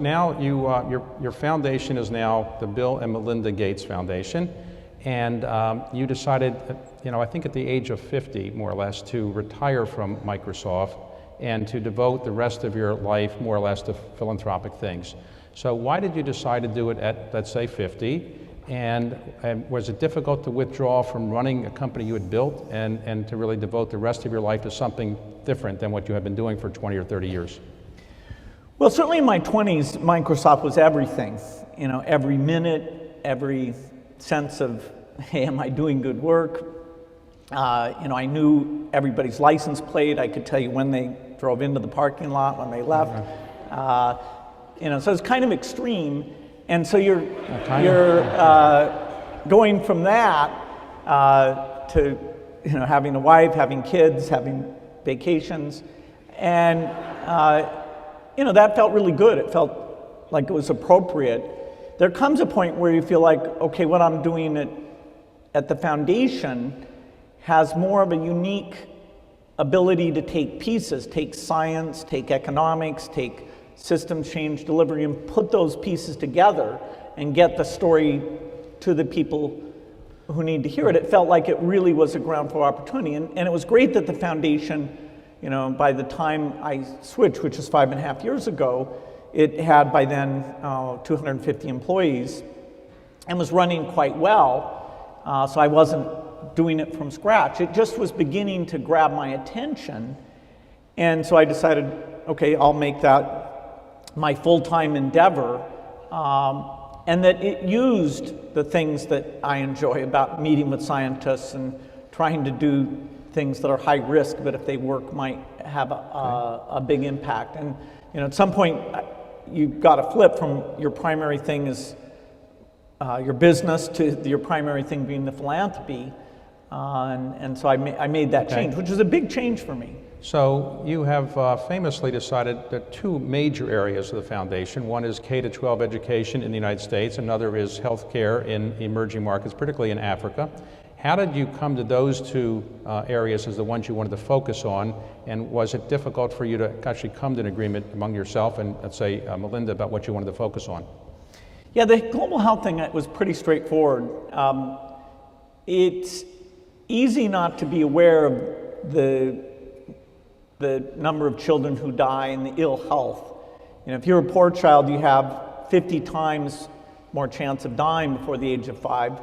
Now your foundation is now the Bill and Melinda Gates Foundation, and you decided, I think at the age of 50, more or less, to retire from Microsoft and to devote the rest of your life, more or less, to philanthropic things. So why did you decide to do it at, let's say, 50? And was it difficult to withdraw from running a company you had built and to really devote the rest of your life to something different than what you have been doing for 20 or 30 years? Well, certainly in my 20s, Microsoft was everything. Every minute, every sense of, hey, am I doing good work? I knew everybody's license plate. I could tell you when they drove into the parking lot, when they left. So it's kind of extreme. And so you're going from that to having a wife, having kids, having vacations, and that felt really good. It felt like it was appropriate. There comes a point where you feel like, okay, what I'm doing at the foundation has more of a unique ability to take pieces, take science, take economics, take systems change delivery, and put those pieces together and get the story to the people who need to hear it. It felt like it really was a ground floor opportunity. And it was great that the foundation, by the time I switched, which was 5.5 years ago, it had by then 250 employees and was running quite well. So I wasn't doing it from scratch. It just was beginning to grab my attention. And so I decided, okay, I'll make that my full-time endeavor, and that it used the things that I enjoy about meeting with scientists and trying to do things that are high risk, but if they work might have a big impact. And at some point you've got to flip from your primary thing is your business to your primary thing being the philanthropy, and so I made that change, which was a big change for me. So you have famously decided that two major areas of the foundation. One is K-12 education in the United States, another is healthcare in emerging markets, particularly in Africa. How did you come to those two areas as the ones you wanted to focus on, and was it difficult for you to actually come to an agreement among yourself and, let's say, Melinda, about what you wanted to focus on? Yeah, the global health thing was pretty straightforward. It's easy not to be aware of the number of children who die and the ill health. If you're a poor child, you have 50 times more chance of dying before the age of 5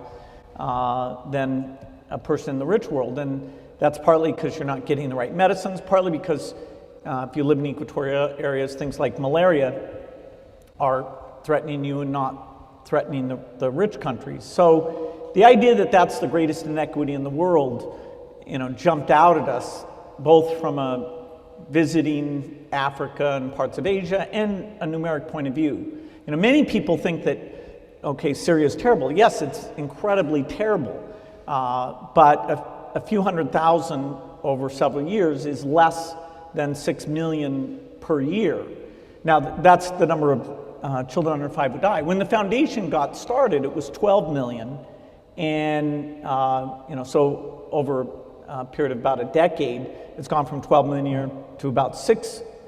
than a person in the rich world. And that's partly because you're not getting the right medicines, partly because if you live in equatorial areas, things like malaria are threatening you and not threatening the rich countries. So the idea that that's the greatest inequity in the world, jumped out at us, both from a visiting Africa and parts of Asia and a numeric point of view. Many people think that, okay, Syria is terrible. Yes, it's incredibly terrible, but a few 100,000 over several years is less than 6 million per year. Now, that's the number of children under 5 who die. When the foundation got started, it was 12 million, and so over a period of about a decade, it's gone from 12 million a year to about a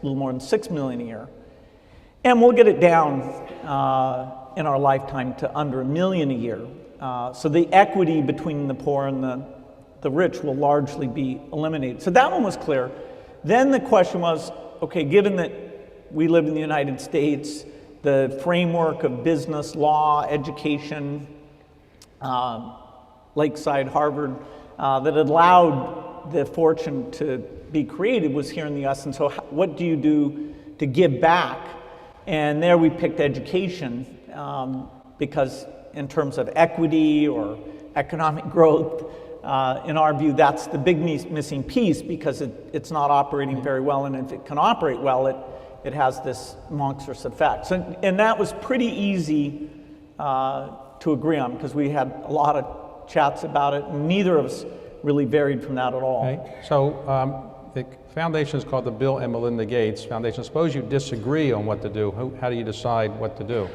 little more than 6 million a year. And we'll get it down in our lifetime to under 1 million a year. So the equity between the poor and the rich will largely be eliminated. So that one was clear. Then the question was, okay, given that we live in the United States, the framework of business, law, education, Lakeside, Harvard, that allowed the fortune to be created was here in the US. And so what do you do to give back? And there we picked education because in terms of equity or economic growth, in our view, that's the big missing piece because it's not operating very well. And if it can operate well, it has this monstrous effect. So, and that was pretty easy to agree on because we had a lot of chats about it, and neither of us really varied from that at all. Okay. So the foundation is called the Bill and Melinda Gates Foundation. Suppose you disagree on what to do. How do you decide what to do?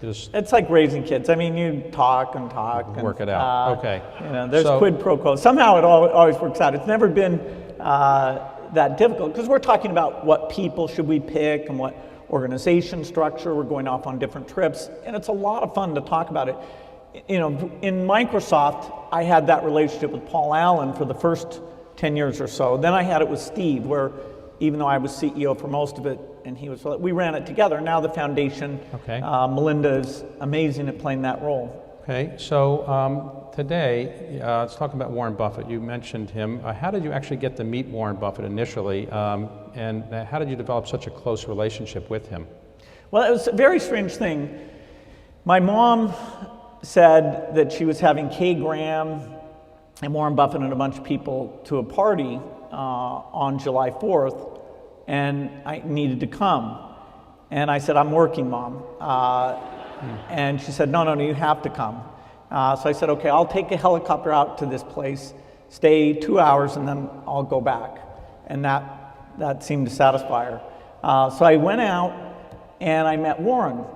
It's like raising kids. I mean, you talk and talk. Work it out. Okay. There's quid pro quo. Somehow it always works out. It's never been that difficult because we're talking about what people should we pick and what organization structure. We're going off on different trips, and it's a lot of fun to talk about it. You know, in Microsoft, I had that relationship with Paul Allen for the first 10 years or so. Then I had it with Steve, where even though I was CEO for most of it, and he was, we ran it together. Now the foundation, Okay. Melinda is amazing at playing that role. Okay, so today, let's talk about Warren Buffett. You mentioned him. How did you actually get to meet Warren Buffett initially, and how did you develop such a close relationship with him? Well, it was a very strange thing. My mom said that she was having Kay Graham and Warren Buffett and a bunch of people to a party on July 4th, and I needed to come. And I said, I'm working, Mom. And she said, no, you have to come. So I said, okay, I'll take a helicopter out to this place, stay 2 hours, and then I'll go back. And that seemed to satisfy her. So I went out, and I met Warren.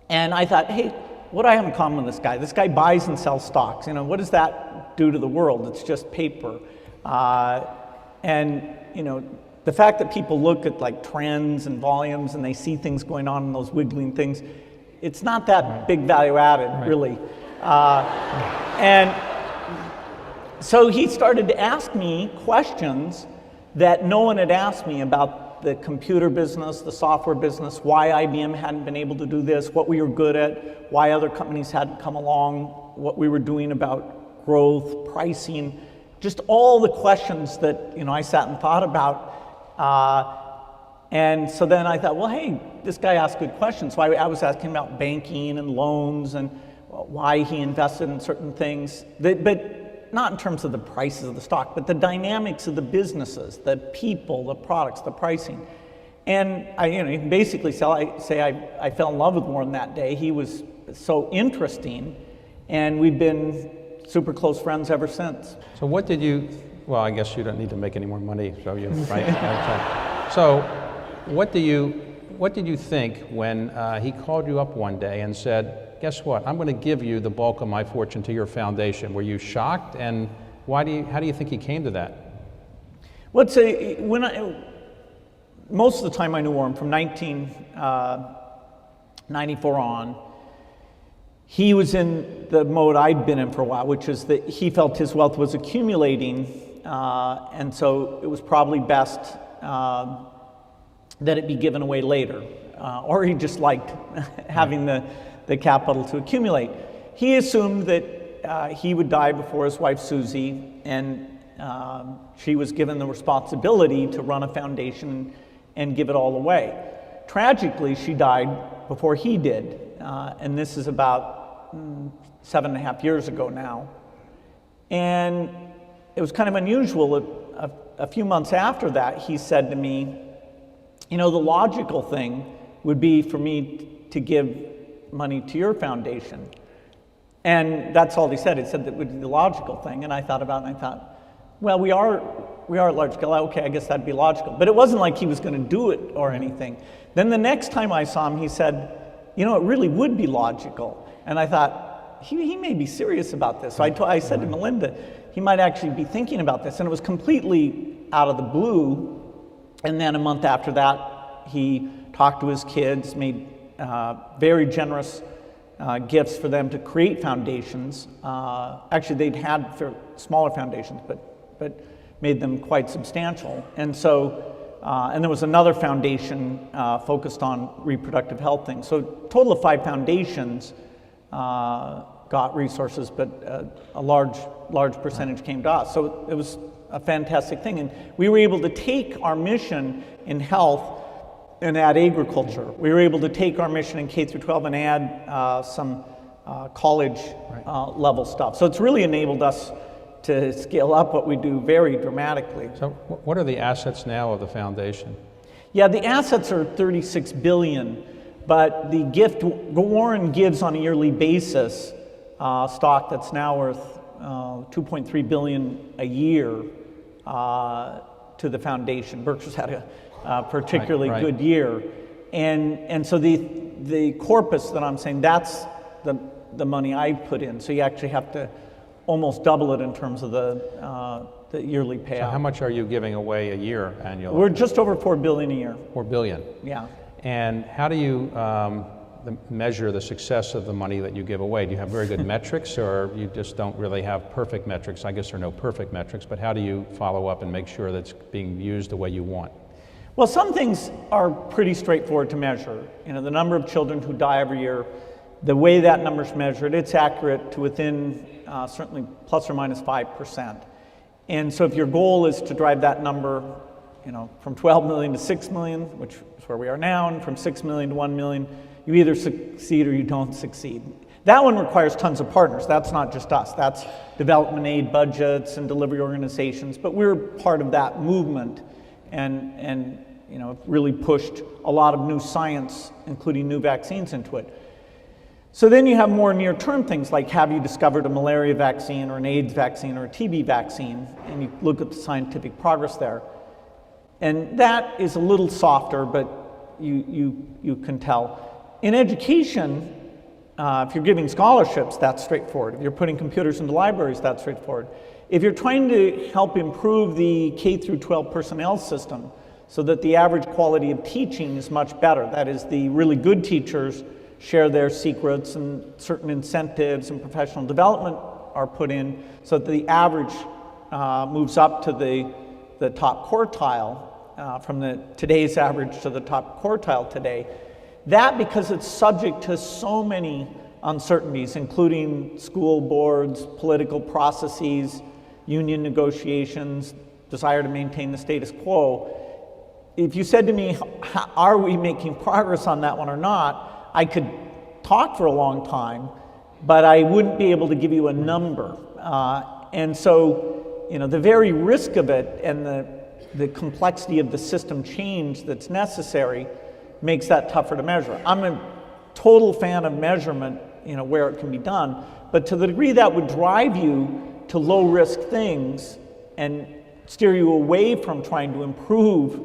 And I thought, hey, what do I have in common with this guy? This guy buys and sells stocks. You know, what does that do to the world? It's just paper. And, you know, the fact that people look at like trends and volumes and they see things going on in those wiggling things, it's not that big value added, really. And so he started to ask me questions that no one had asked me about the computer business, the software business, why IBM hadn't been able to do this, what we were good at, why other companies hadn't come along, what we were doing about growth, pricing, just all the questions that, you know, I sat and thought about. And so then I thought, well, hey, this guy asked good questions. So I was asking about banking and loans and why he invested in certain things, but not in terms of the prices of the stock, but the dynamics of the businesses, the people, the products, the pricing. And I basically I fell in love with Warren that day. He was so interesting, and we've been super close friends ever since. So what did you, well, I guess you don't need to make any more money, so you, right? So what did you think when he called you up one day and said, guess what, I'm going to give you the bulk of my fortune to your foundation? Were you shocked, and how do you think he came to that? Well, most of the time I knew Warren from 1994 on, he was in the mode I'd been in for a while, which is that he felt his wealth was accumulating, and so it was probably best that it be given away later, or he just liked having the capital to accumulate. He assumed that he would die before his wife Susie, and she was given the responsibility to run a foundation and give it all away. Tragically, she died before he did, and this is about 7.5 years ago now. And it was kind of unusual. A few months after that, he said to me, you know, the logical thing would be for me to give money to your foundation. And that's all he said. He said that would be the logical thing. And I thought about it, and I thought, well, we are at large scale. Okay, I guess that'd be logical. But it wasn't like he was going to do it or anything. Then the next time I saw him, he said, you know, it really would be logical. And I thought, he may be serious about this. So I said to Melinda, he might actually be thinking about this. And it was completely out of the blue. And then a month after that, he talked to his kids, made very generous gifts for them to create foundations. Actually, they'd had for smaller foundations, but made them quite substantial. And so, and there was another foundation focused on reproductive health things. So, total of 5 foundations got resources, but a large percentage came to us. So it was a fantastic thing, and we were able to take our mission in health and add agriculture. We were able to take our mission in K through 12 and add some college level stuff. So it's really enabled us to scale up what we do very dramatically. So what are the assets now of the foundation? Yeah, the assets are $36 billion, but the gift Warren gives on a yearly basis, stock that's now worth $2.3 billion a year to the foundation. Berkshire's had a particularly good year, and so the corpus that I'm saying, that's the money I put in. So you actually have to almost double it in terms of the yearly payout. So how much are you giving away a year annually? We're just over $4 billion a year. $4 billion. Yeah. And how do you measure the success of the money that you give away? Do you have very good metrics, or you just don't really have perfect metrics? I guess there are no perfect metrics, but how do you follow up and make sure that it's being used the way you want? Well, some things are pretty straightforward to measure. You know, the number of children who die every year, the way that number's measured, it's accurate to within certainly plus or minus 5%. And so if your goal is to drive that number, you know, from 12 million to 6 million, which is where we are now, and from 6 million to 1 million, you either succeed or you don't succeed. That one requires tons of partners. That's not just us. That's development aid budgets and delivery organizations, but we're part of that movement, and you know, really pushed a lot of new science, including new vaccines, into it. So then you have more near-term things like, have you discovered a malaria vaccine or an AIDS vaccine or a TB vaccine, and you look at the scientific progress there. And that is a little softer, but you can tell. In education, if you're giving scholarships, that's straightforward. If you're putting computers into libraries, that's straightforward. If you're trying to help improve the K through 12 personnel system so that the average quality of teaching is much better, that is, the really good teachers share their secrets and certain incentives and professional development are put in so that the average moves up to the top quartile, from today's average to the top quartile today. That, because it's subject to so many uncertainties, including school boards, political processes, union negotiations, desire to maintain the status quo. If you said to me, are we making progress on that one or not, I could talk for a long time, but I wouldn't be able to give you a number. And so, you know, the very risk of it and the complexity of the system change that's necessary makes that tougher to measure. I'm a total fan of measurement, you know, where it can be done, but to the degree that would drive you to low risk things and steer you away from trying to improve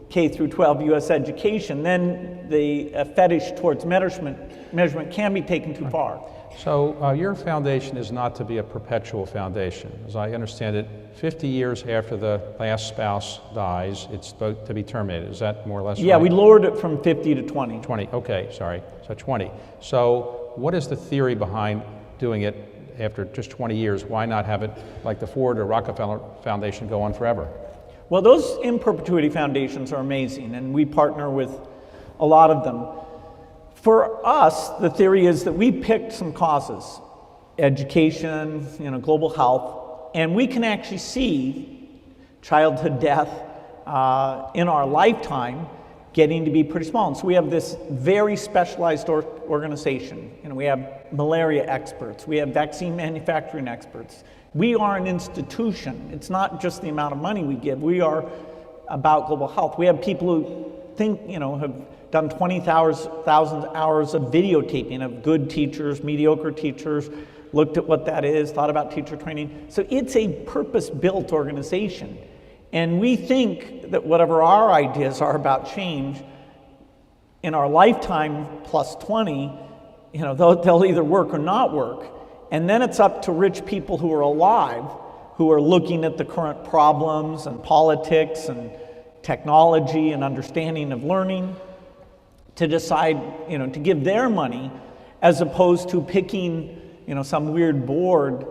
K through 12 US education, then the fetish towards measurement can be taken too far. So your foundation is not to be a perpetual foundation. As I understand it, 50 years after the last spouse dies, it's supposed to be terminated. Is that more or less Yeah, right? we lowered it from 50 to 20. 20, okay, sorry, so 20. So what is the theory behind doing it after just 20 years? Why not have it like the Ford or Rockefeller Foundation go on forever? Well, those in perpetuity foundations are amazing, and we partner with a lot of them. For us, the theory is that we picked some causes, education, you know, global health, and we can actually see childhood death in our lifetime getting to be pretty small. And so we have this very specialized organization. You know, we have malaria experts, we have vaccine manufacturing experts. We are an institution. It's not just the amount of money we give. We are about global health. We have people who think, you know, have done 20,000 hours of videotaping of good teachers, mediocre teachers, looked at what that is, thought about teacher training. So it's a purpose-built organization. And we think that whatever our ideas are about change, in our lifetime plus 20, you know, they'll either work or not work. And then it's up to rich people who are alive, who are looking at the current problems and politics and technology and understanding of learning, to decide, you know, to give their money, as opposed to picking, you know, some weird board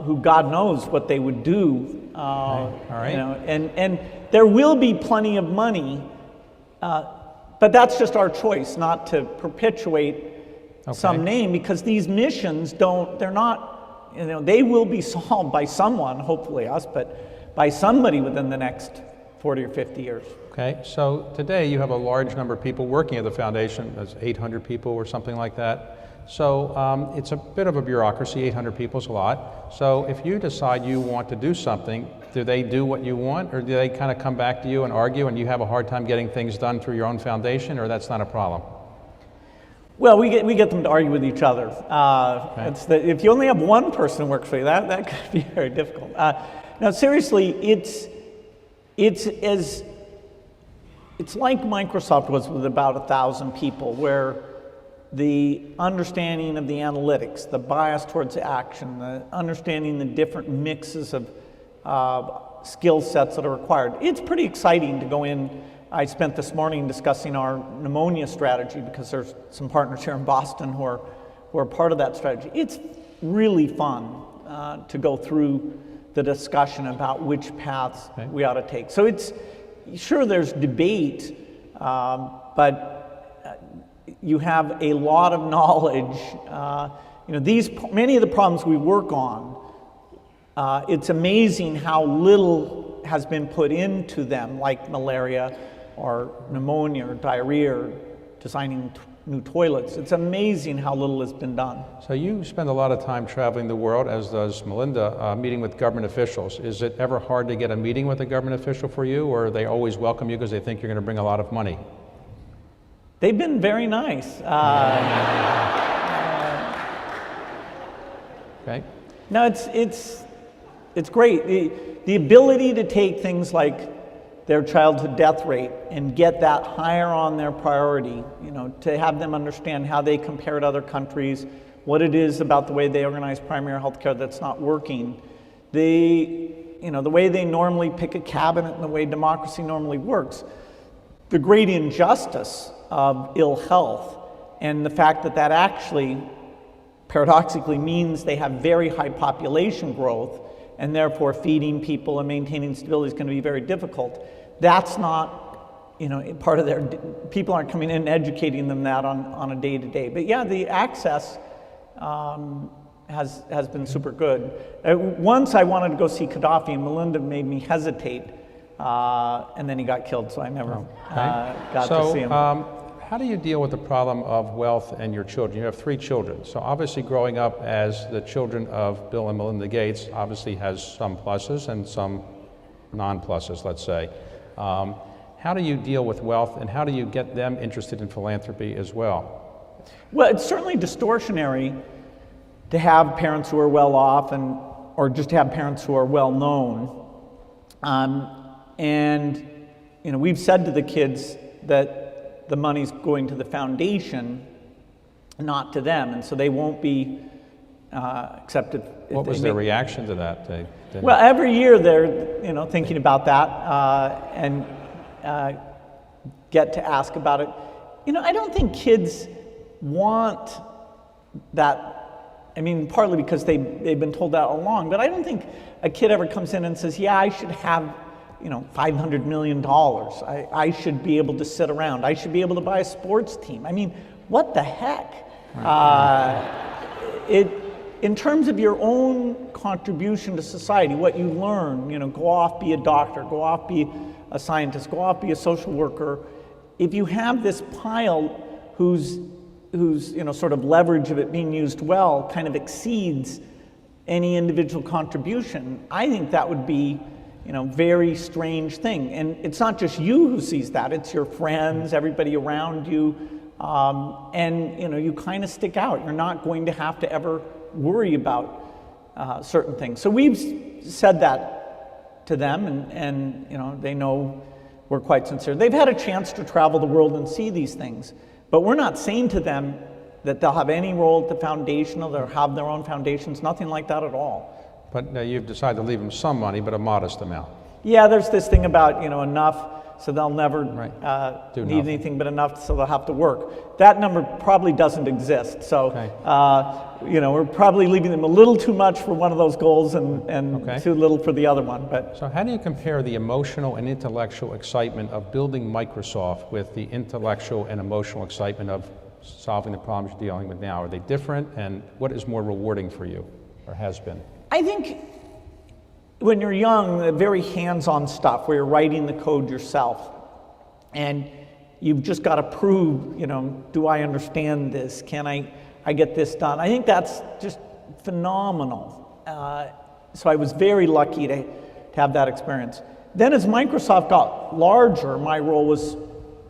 who God knows what they would do. All right. You know, and there will be plenty of money, but that's just our choice, not to perpetuate some name, because these missions they're not, you know, they will be solved by someone, hopefully us, but by somebody within the next 40 or 50 years. Okay, so today you have a large number of people working at the foundation. That's 800 people or something like that. So it's a bit of a bureaucracy. 800 people is a lot. So if you decide you want to do something, do they do what you want, or do they kind of come back to you and argue and you have a hard time getting things done through your own foundation, or that's not a problem? Well, we get them to argue with each other. If you only have one person who works for you, that could be very difficult. Now, seriously, it's like Microsoft was with about 1,000 people, where the understanding of the analytics, the bias towards action, the understanding the different mixes of skill sets that are required. It's pretty exciting to go in I spent this morning discussing our pneumonia strategy because there's some partners here in Boston who are part of that strategy. It's really fun to go through the discussion about which paths we ought to take. So it's, sure there's debate, but you have a lot of knowledge. Many of the problems we work on, it's amazing how little has been put into them, like malaria or pneumonia or diarrhea or designing new toilets. It's amazing how little has been done. So you spend a lot of time traveling the world, as does Melinda, meeting with government officials. Is it ever hard to get a meeting with a government official for you, or they always welcome you because they think you're going to bring a lot of money? They've been very nice. Okay. No, it's great. The ability to take things like their childhood death rate and get that higher on their priority, to have them understand how they compare to other countries, what it is about the way they organize primary health care that's not working. The way they normally pick a cabinet and the way democracy normally works. The great injustice of ill health and the fact that that actually paradoxically means they have very high population growth, and therefore feeding people and maintaining stability is going to be very difficult. That's not, part of their, people aren't coming in and educating them that on a day-to-day. But yeah, the access has been super good. Once I wanted to go see Gaddafi, and Melinda made me hesitate, and then he got killed, so I never got to see him. How do you deal with the problem of wealth and your children? You have 3 children, so obviously growing up as the children of Bill and Melinda Gates obviously has some pluses and some non-pluses, let's say. How do you deal with wealth, and how do you get them interested in philanthropy as well? Well, it's certainly distortionary to have parents who are well off, or just to have parents who are well known. We've said to the kids that the money's going to the foundation, not to them, and so they won't be accepted. What was their reaction to that? Well, every year they're thinking about that and get to ask about it. I don't think kids want that. I mean, partly because they've been told that all along, but I don't think a kid ever comes in and says, yeah, I should have $500 million. I should be able to sit around. I should be able to buy a sports team. I mean, what the heck? In terms of your own contribution to society, what you learn, go off, be a doctor, go off, be a scientist, go off, be a social worker. If you have this pile whose sort of leverage of it being used well kind of exceeds any individual contribution, I think that would be very strange thing. And it's not just you who sees that, it's your friends, everybody around you, and you kind of stick out. You're not going to have to ever worry about certain things. So we've said that to them, and they know we're quite sincere. They've had a chance to travel the world and see these things, but we're not saying to them that they'll have any role at the foundation or they'll have their own foundations, nothing like that at all. But you've decided to leave them some money, but a modest amount. Yeah, there's this thing about, enough so they'll never need anything but enough so they'll have to work. That number probably doesn't exist. So, we're probably leaving them a little too much for one of those goals and too little for the other one. But so how do you compare the emotional and intellectual excitement of building Microsoft with the intellectual and emotional excitement of solving the problems you're dealing with now? Are they different, and what is more rewarding for you, or has been? I think when you're young, the very hands-on stuff where you're writing the code yourself and you've just got to prove, do I understand this? Can I get this done? I think that's just phenomenal. So I was very lucky to have that experience. Then as Microsoft got larger, my role was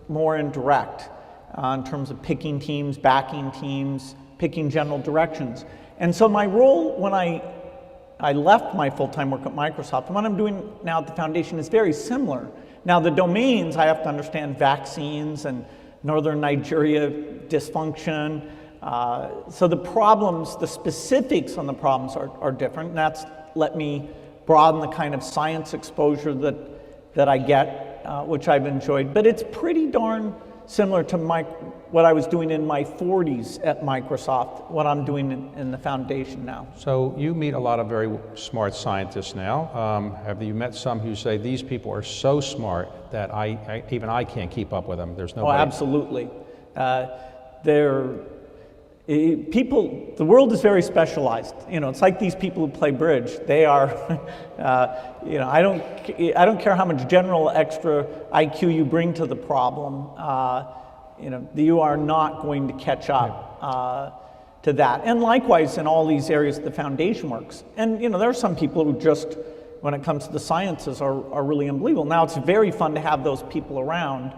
more indirect in terms of picking teams, backing teams, picking general directions. And so my role when I left my full-time work at Microsoft, and what I'm doing now at the foundation is very similar. Now the domains, I have to understand vaccines and northern Nigeria dysfunction. So the problems, the specifics on the problems are different, and that's let me broaden the kind of science exposure that I get which I've enjoyed. But it's pretty darn similar to what I was doing in my 40s at Microsoft, what I'm doing in the foundation now. So you meet a lot of very smart scientists now. Have you met some who say these people are so smart that even I can't keep up with them? There's no way. Oh, absolutely. People, the world is very specialized. You know, it's like these people who play bridge. They are, you know, I don't care how much general extra IQ you bring to the problem. You know, you are not going to catch up to that. And likewise, in all these areas, the foundation works. And you know, there are some people who just, when it comes to the sciences, are really unbelievable. Now, it's very fun to have those people around.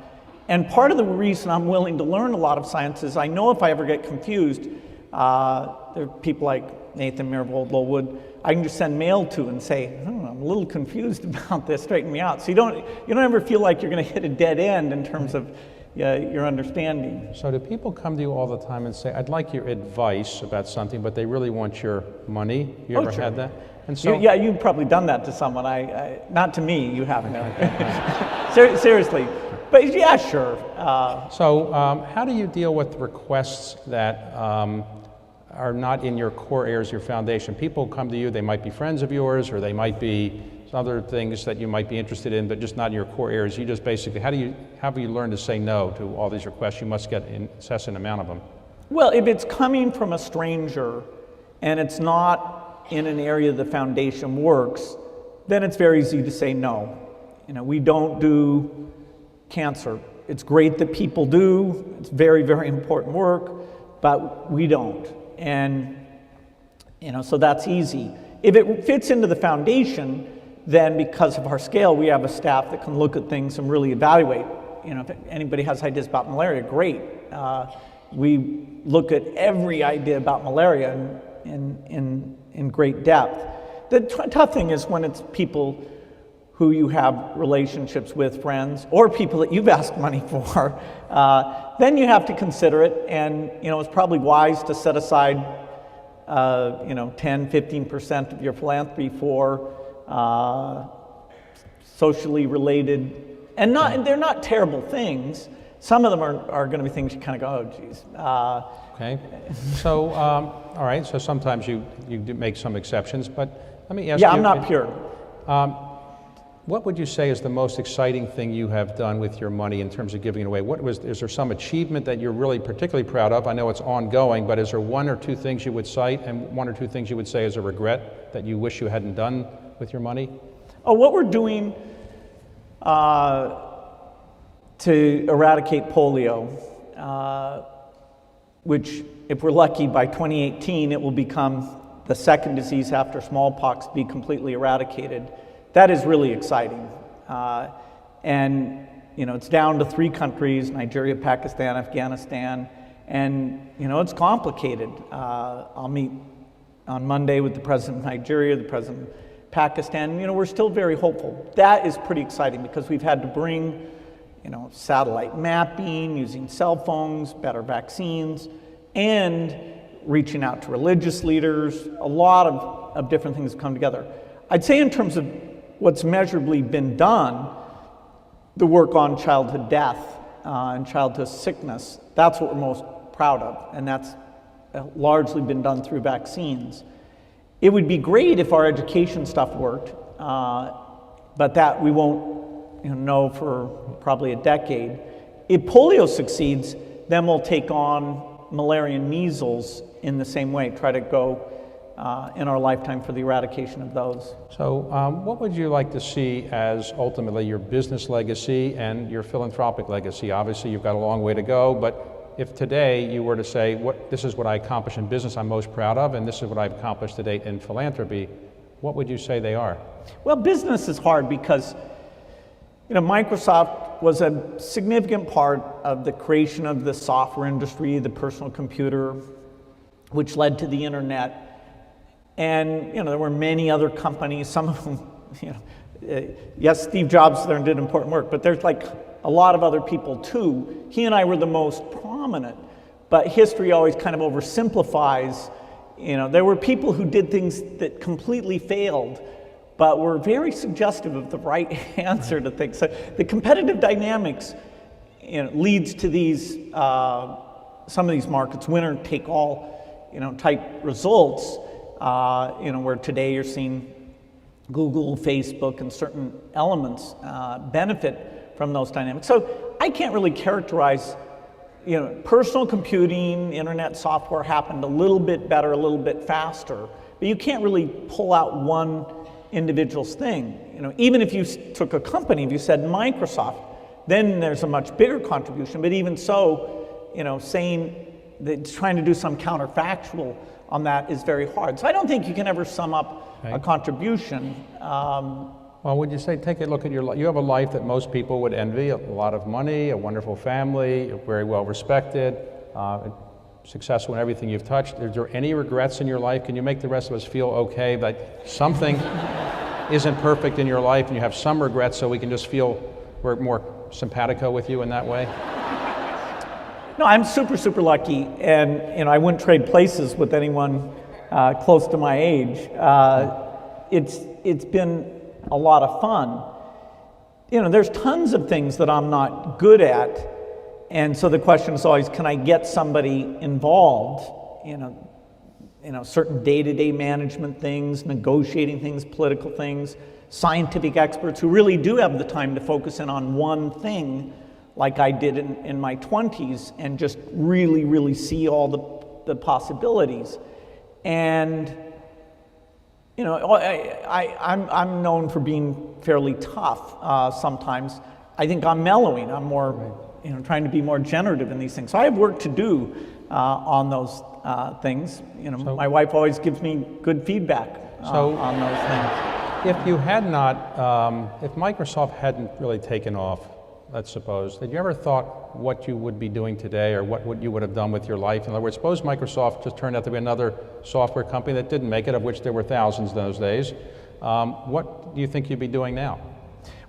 And part of the reason I'm willing to learn a lot of science is I know if I ever get confused, there are people like Nathan Myhrvold, Lowwood, I can just send mail to and say, I'm a little confused about this, straighten me out. So you don't ever feel like you're going to hit a dead end in terms of your understanding. So do people come to you all the time and say, I'd like your advice about something, but they really want your money? You ever had that? And so, yeah, you've probably done that to someone. Not to me, you haven't. Seriously. But yeah, sure. So how do you deal with requests that are not in your core areas of your foundation? People come to you, they might be friends of yours, or they might be other things that you might be interested in, but just not in your core areas. You just basically, how have you learned to say no to all these requests? You must get an incessant amount of them. Well, if it's coming from a stranger and it's not in an area the foundation works, then it's very easy to say no. You know, we don't do cancer. It's great that people do. It's very, very important work, but we don't. And, you know, so that's easy. If it fits into the foundation, then because of our scale, we have a staff that can look at things and really evaluate. You know, if anybody has ideas about malaria, great. We look at every idea about malaria in great depth. The tough thing is when it's people who you have relationships with, friends, or people that you've asked money for, then you have to consider it, and you know, it's probably wise to set aside 10, 15% of your philanthropy for socially related, and they're not terrible things. Some of them are going to be things you kind of go, oh geez. Okay, so all right, so sometimes you do make some exceptions, but let me ask you. Yeah, I'm not pure. What would you say is the most exciting thing you have done with your money in terms of giving it away? Is there some achievement that you're really particularly proud of? I know it's ongoing, but is there one or two things you would cite and one or two things you would say is a regret that you wish you hadn't done with your money? Oh, what we're doing to eradicate polio, which if we're lucky by 2018 it will become the second disease after smallpox be completely eradicated. That is really exciting. And you know, it's down to 3 countries, Nigeria, Pakistan, Afghanistan, and you know, it's complicated. I'll meet on Monday with the president of Nigeria, the president of Pakistan. You know, we're still very hopeful. That is pretty exciting because we've had to bring, you know, satellite mapping, using cell phones, better vaccines, and reaching out to religious leaders. A lot of different things come together. I'd say in terms of what's measurably been done, the work on childhood death and childhood sickness, that's what we're most proud of, and that's largely been done through vaccines. It would be great if our education stuff worked, but that we won't know for probably a decade. If polio succeeds, then we'll take on malaria and measles in the same way, try to go in our lifetime for the eradication of those. So what would you like to see as ultimately your business legacy and your philanthropic legacy? Obviously you've got a long way to go, but if today you were to say, this is what I accomplished in business I'm most proud of, and this is what I've accomplished to date in philanthropy, what would you say they are? Well, business is hard because Microsoft was a significant part of the creation of the software industry, the personal computer, which led to the internet. And there were many other companies, some of them, yes, Steve Jobs there did important work, but there's like a lot of other people too. He and I were the most prominent, but history always kind of oversimplifies. There were people who did things that completely failed, but we're very suggestive of the right answer to things. So the competitive dynamics, leads to these, some of these markets, winner take all, type results, where today you're seeing Google, Facebook, and certain elements benefit from those dynamics. So I can't really characterize, personal computing, internet software happened a little bit better, a little bit faster, but you can't really pull out one individual's thing. Even if you took a company, if you said Microsoft, then there's a much bigger contribution, but even so, saying that trying to do some counterfactual on that is very hard. So I don't think you can ever sum up a contribution. Well, would you say, take a look at your life? You have a life that most people would envy, a lot of money, a wonderful family, very well respected, successful in everything you've touched. Is there any regrets in your life? Can you make the rest of us feel okay that something isn't perfect in your life and you have some regrets, so we can just feel we're more simpatico with you in that way? No, I'm super lucky, and I wouldn't trade places with anyone close to my age. It's been a lot of fun. There's tons of things that I'm not good at, and so the question is always, can I get somebody involved? Certain day-to-day management things, negotiating things, political things, scientific experts who really do have the time to focus in on one thing, like I did in my 20s, and just really see all the possibilities. And I'm known for being fairly tough sometimes. I think I'm mellowing. I'm more, trying to be more generative in these things. So I have work to do on those things. My wife always gives me good feedback on those things. If you had not, if Microsoft hadn't really taken off, let's suppose, had you ever thought what you would be doing today, or what you would have done with your life? In other words, suppose Microsoft just turned out to be another software company that didn't make it, of which there were thousands those days. What do you think you'd be doing now?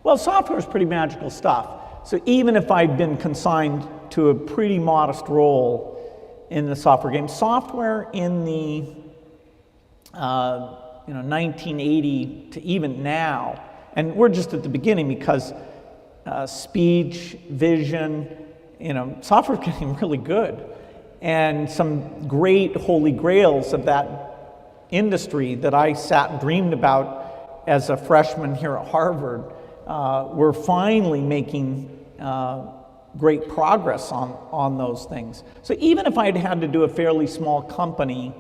Well, software is pretty magical stuff. So even if I'd been consigned to a pretty modest role in the software game, software in the 1980 to even now, and we're just at the beginning because speech, vision, software's getting really good. And some great holy grails of that industry that I sat and dreamed about as a freshman here at Harvard, we're finally making great progress on those things. So even if I'd had to do a fairly small company,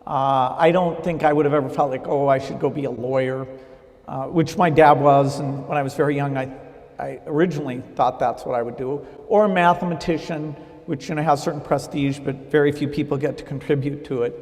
I don't think I would have ever felt like, I should go be a lawyer, which my dad was, and when I was very young, I originally thought that's what I would do, or a mathematician, which has certain prestige, but very few people get to contribute to it.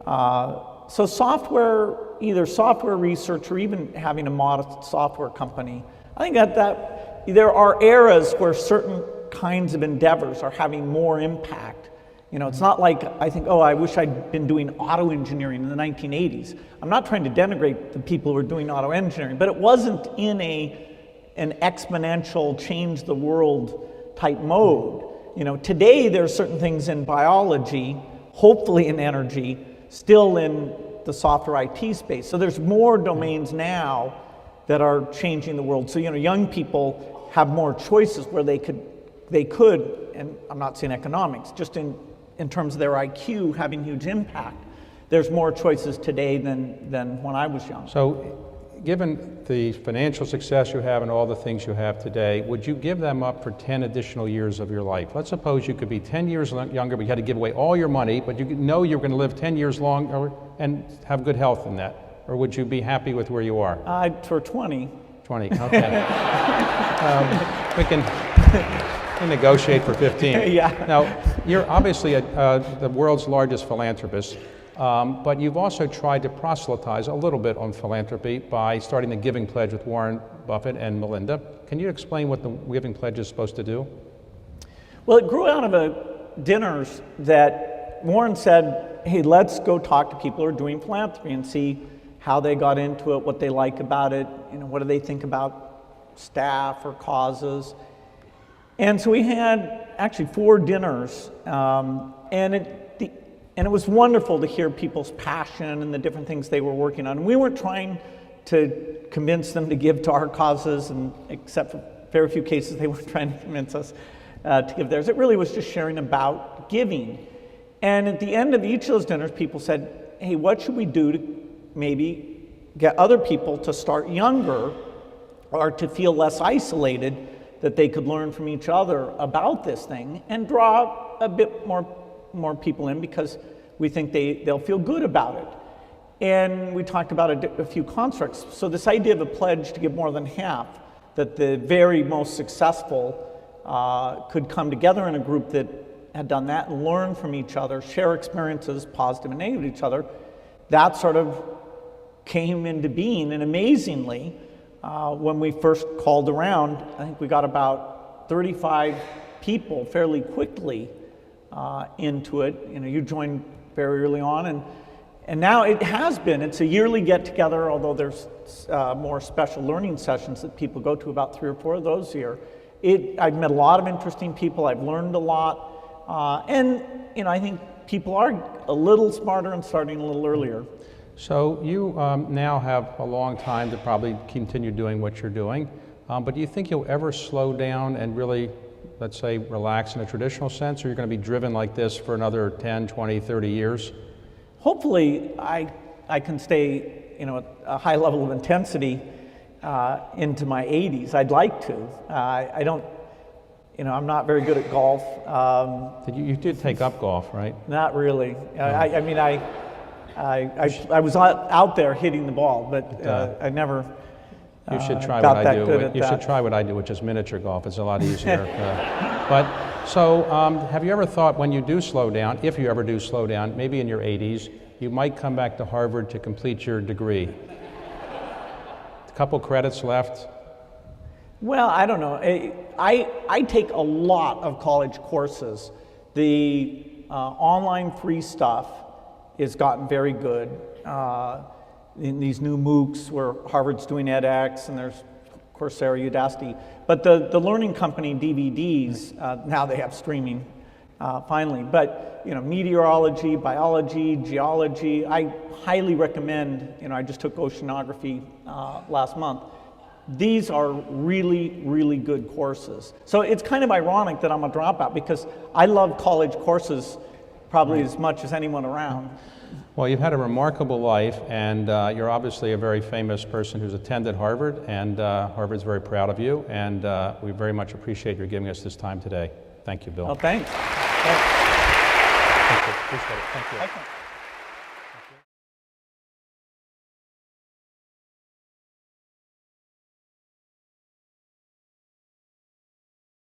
So software, either software research or even having a modest software company, I think that there are eras where certain kinds of endeavors are having more impact. It's not like I think, I wish I'd been doing auto engineering in the 1980s. I'm not trying to denigrate the people who are doing auto engineering, but it wasn't in an exponential change the world type mode. Today there's certain things in biology, hopefully in energy, still in the software IT space. So there's more domains now that are changing the world. So young people have more choices where they could, and I'm not saying economics, just in terms of their IQ having huge impact. There's more choices today than when I was young. So, given the financial success you have and all the things you have today, would you give them up for 10 additional years of your life? Let's suppose you could be 10 years younger, but you had to give away all your money, but you know you're going to live 10 years longer and have good health in that. Or would you be happy with where you are? For 20. 20, okay. We can negotiate for 15. Yeah. Now, you're obviously the world's largest philanthropist, but you've also tried to proselytize a little bit on philanthropy by starting the Giving Pledge with Warren Buffett and Melinda. Can you explain what the Giving Pledge is supposed to do? Well, it grew out of a dinners that Warren said, hey, let's go talk to people who are doing philanthropy and see how they got into it, what they like about it, what do they think about staff or causes. And so we had actually 4 dinners, and it was wonderful to hear people's passion and the different things they were working on. We weren't trying to convince them to give to our causes, and except for very few cases, they weren't trying to convince us to give theirs. It really was just sharing about giving. And at the end of each of those dinners, people said, hey, what should we do to maybe get other people to start younger or to feel less isolated, that they could learn from each other about this thing and draw a bit more people in, because we think they'll feel good about it. And we talked about a few constructs. So this idea of a pledge to give more than half, that the very most successful could come together in a group that had done that and learn from each other, share experiences, positive and negative, with each other, that sort of came into being. And amazingly, when we first called around, I think we got about 35 people fairly quickly into it. You know, you joined very early on, and now it's a yearly get-together, although there's more special learning sessions that people go to, about 3 or 4 of those a year. I've met a lot of interesting people, I've learned a lot, and you know, I think people are a little smarter and starting a little earlier. So you now have a long time to probably continue doing what you're doing, but do you think you'll ever slow down and really, let's say, relax in a traditional sense, or you're going to be driven like this for another 10, 20, 30 years? Hopefully, I can stay, you know, at a high level of intensity into my 80s. I'd like to. I don't, you know, I'm not very good at golf. You did take up golf, right? Not really. I mean, I was out there hitting the ball, but I never. You should try what I do. You should try what I do, which is miniature golf. It's a lot easier. Have you ever thought, when you do slow down, if you ever do slow down, maybe in your 80s, you might come back to Harvard to complete your degree? A couple credits left. Well, I don't know. I take a lot of college courses. The online free stuff has gotten very good. In these new MOOCs where Harvard's doing edX, and there's Coursera, Udacity. But the learning company DVDs, now they have streaming, finally. But you know, meteorology, biology, geology, I highly recommend. You know, I just took oceanography last month. These are really, really good courses. So it's kind of ironic that I'm a dropout, because I love college courses probably as much as anyone around. Well, you've had a remarkable life, and you're obviously a very famous person who's attended Harvard, and Harvard's very proud of you, and we very much appreciate your giving us this time today. Thank you, Bill. Well, thanks. Thank you. Appreciate it. Thank you.